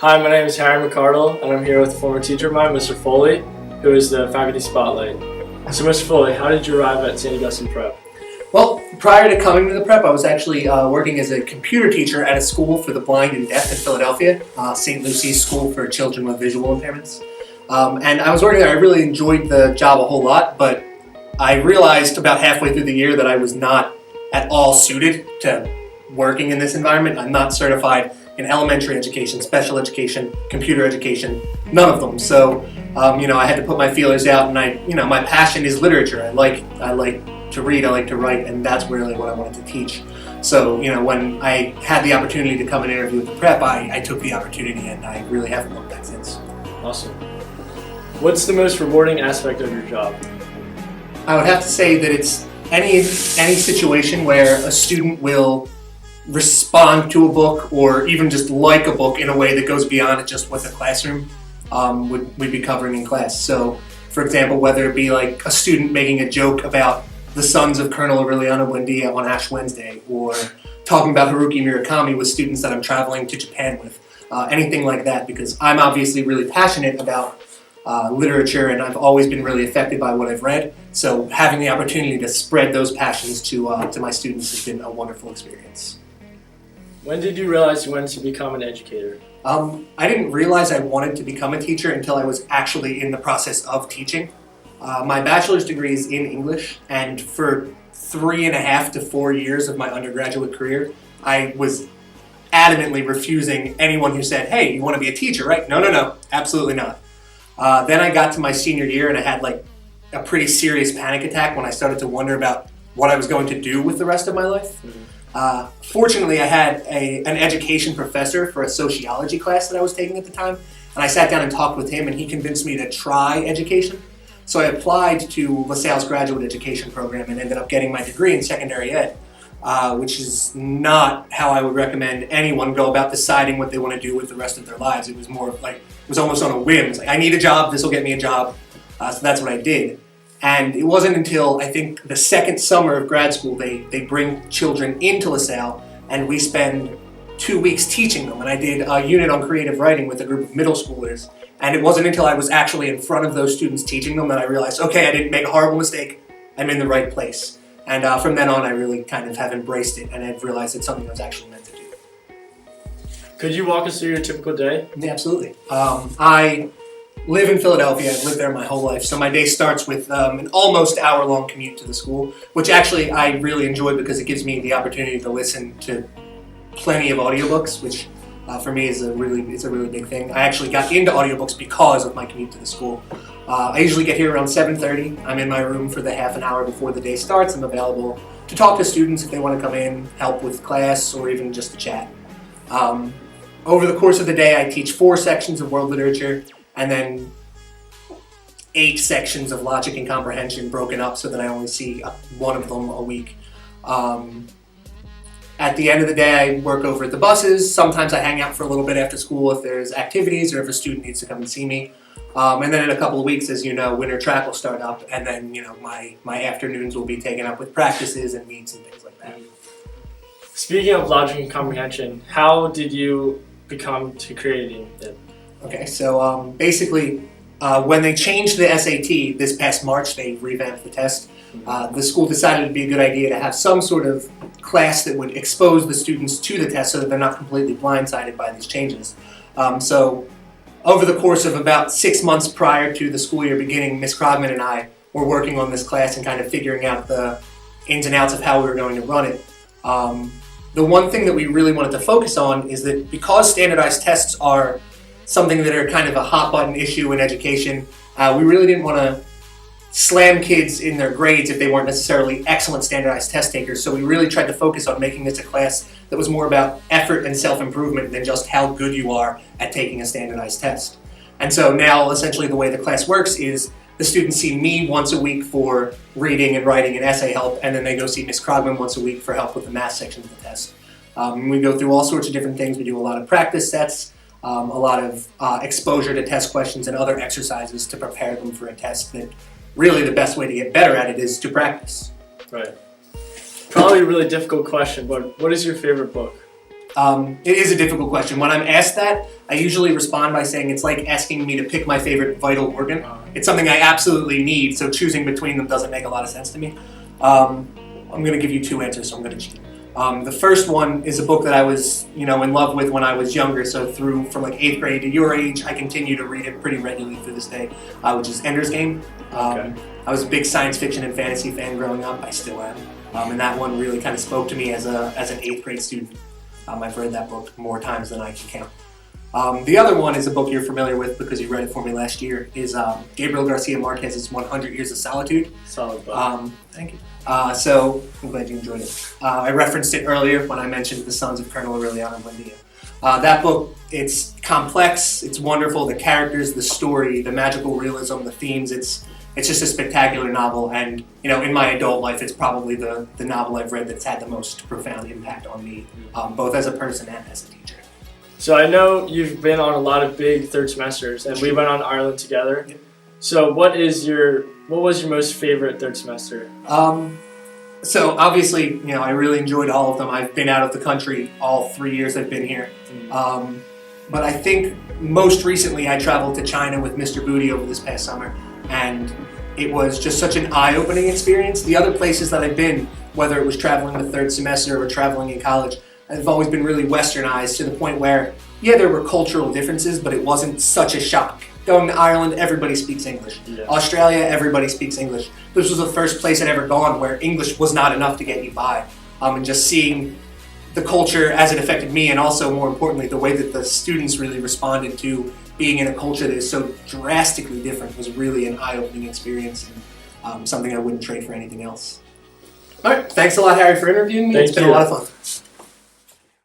Hi, my name is Harry McCardell, and I'm here with a former teacher of mine, Mr. Foley, who is the faculty spotlight. So, Mr. Foley, how did you arrive at St. Augustine Prep? Well, prior to coming to the prep, I was actually working as a computer teacher at a school for the blind and deaf in Philadelphia, St. Lucy's School for Children with Visual Impairments. And I was working there. I really enjoyed the job a whole lot, but I realized about halfway through the year that I was not at all suited to working in this environment. I'm not certified in elementary education, special education, computer education, none of them. So, I had to put my feelers out, and my passion is literature. I like to read, I like to write, and that's really what I wanted to teach. So, when I had the opportunity to come and interview with the prep, I took the opportunity, and I really haven't looked back since. Awesome. What's the most rewarding aspect of your job? I would have to say that it's any situation where a student will respond to a book or even just like a book in a way that goes beyond just what the classroom would be covering in class. So, for example, whether it be like a student making a joke about the sons of Colonel Aureliano Buendia on Ash Wednesday, or talking about Haruki Murakami with students that I'm traveling to Japan with, anything like that, because I'm obviously really passionate about literature, and I've always been really affected by what I've read. So having the opportunity to spread those passions to my students has been a wonderful experience. When did you realize you wanted to become an educator? I didn't realize I wanted to become a teacher until I was actually in the process of teaching. My bachelor's degree is in English, and for 3.5 to 4 years of my undergraduate career, I was adamantly refusing anyone who said, "Hey, you want to be a teacher, right?" No, absolutely not. Then I got to my senior year, and I had a pretty serious panic attack when I started to wonder about what I was going to do with the rest of my life. Fortunately, I had an education professor for a sociology class that I was taking at the time, and I sat down and talked with him, and he convinced me to try education. So I applied to LaSalle's graduate education program and ended up getting my degree in secondary ed, which is not how I would recommend anyone go about deciding what they want to do with the rest of their lives. It was more of it was almost on a whim. It's like, I need a job, this will get me a job. So that's what I did. And it wasn't until, I think, the second summer of grad school, they bring children into LaSalle, and we spend 2 weeks teaching them. And I did a unit on creative writing with a group of middle schoolers. And it wasn't until I was actually in front of those students teaching them that I realized, okay, I didn't make a horrible mistake. I'm in the right place. And from then on, I really kind of have embraced it, and I've realized it's something I was actually meant to do. Could you walk us through your typical day? Yeah, absolutely. I live in Philadelphia. I've lived there my whole life. So my day starts with an almost hour-long commute to the school, which actually I really enjoy because it gives me the opportunity to listen to plenty of audiobooks, which for me is a really big thing. I actually got into audiobooks because of my commute to the school. I usually get here around 7:30. I'm in my room for the half an hour before the day starts. I'm available to talk to students if they want to come in, help with class, or even just to chat. Over the course of the day, I teach 4 sections of world literature, and then 8 sections of logic and comprehension broken up so that I only see one of them a week. At the end of the day, I work over at the buses. Sometimes I hang out for a little bit after school if there's activities or if a student needs to come and see me. And then in a couple of weeks, as you know, winter track will start up, and then my afternoons will be taken up with practices and meets and things like that. Speaking of logic and comprehension, how did you become to creating it? Okay, so basically, when they changed the SAT this past March, they revamped the test. The school decided it'd be a good idea to have some sort of class that would expose the students to the test so that they're not completely blindsided by these changes. So over the course of about 6 months prior to the school year beginning, Ms. Krogman and I were working on this class and kind of figuring out the ins and outs of how we were going to run it. The one thing that we really wanted to focus on is that because standardized tests are something that are kind of a hot button issue in education, we really didn't want to slam kids in their grades if they weren't necessarily excellent standardized test takers. So we really tried to focus on making this a class that was more about effort and self-improvement than just how good you are at taking a standardized test. And so now essentially the way the class works is the students see me once a week for reading and writing and essay help, and then they go see Ms. Krogman once a week for help with the math section of the test. We go through all sorts of different things. We do a lot of practice sets, a lot of exposure to test questions and other exercises to prepare them for a test that really the best way to get better at it is to practice. Right. Probably a really difficult question, but what is your favorite book? It is a difficult question. When I'm asked that, I usually respond by saying it's like asking me to pick my favorite vital organ. It's something I absolutely need, so choosing between them doesn't make a lot of sense to me. I'm going to give you two answers, so I'm going to cheat. The first one is a book that I was, in love with when I was younger. So from like 8th grade to your age, I continue to read it pretty regularly to this day, which is Ender's Game. Okay. I was a big science fiction and fantasy fan growing up. I still am, and that one really kind of spoke to me as an 8th grade student. I've read that book more times than I can count. The other one is a book you're familiar with because you read it for me last year. Is Gabriel Garcia Marquez's 100 Years of Solitude. Solid book. Thank you. So I'm glad you enjoyed it. I referenced it earlier when I mentioned The Sons of Colonel Aureliano Buendia. That book, it's complex, it's wonderful, the characters, the story, the magical realism, the themes, it's just a spectacular novel, and in my adult life it's probably the novel I've read that's had the most profound impact on me, both as a person and as a teacher. So I know you've been on a lot of big third semesters, and we went on Ireland together. Yep. So what was your most favorite third semester? So obviously, I really enjoyed all of them. I've been out of the country all 3 years I've been here. But I think most recently I traveled to China with Mr. Booty over this past summer, and it was just such an eye-opening experience. The other places that I've been, whether it was traveling the third semester or traveling in college, I've always been really westernized to the point where, there were cultural differences, but it wasn't such a shock. Going to Ireland, everybody speaks English. Yeah. Australia, everybody speaks English. This was the first place I'd ever gone where English was not enough to get you by. And just seeing the culture as it affected me, and also more importantly, the way that the students really responded to being in a culture that is so drastically different was really an eye-opening experience, and something I wouldn't trade for anything else. All right, thanks a lot, Harry, for interviewing me. It's been a lot of fun.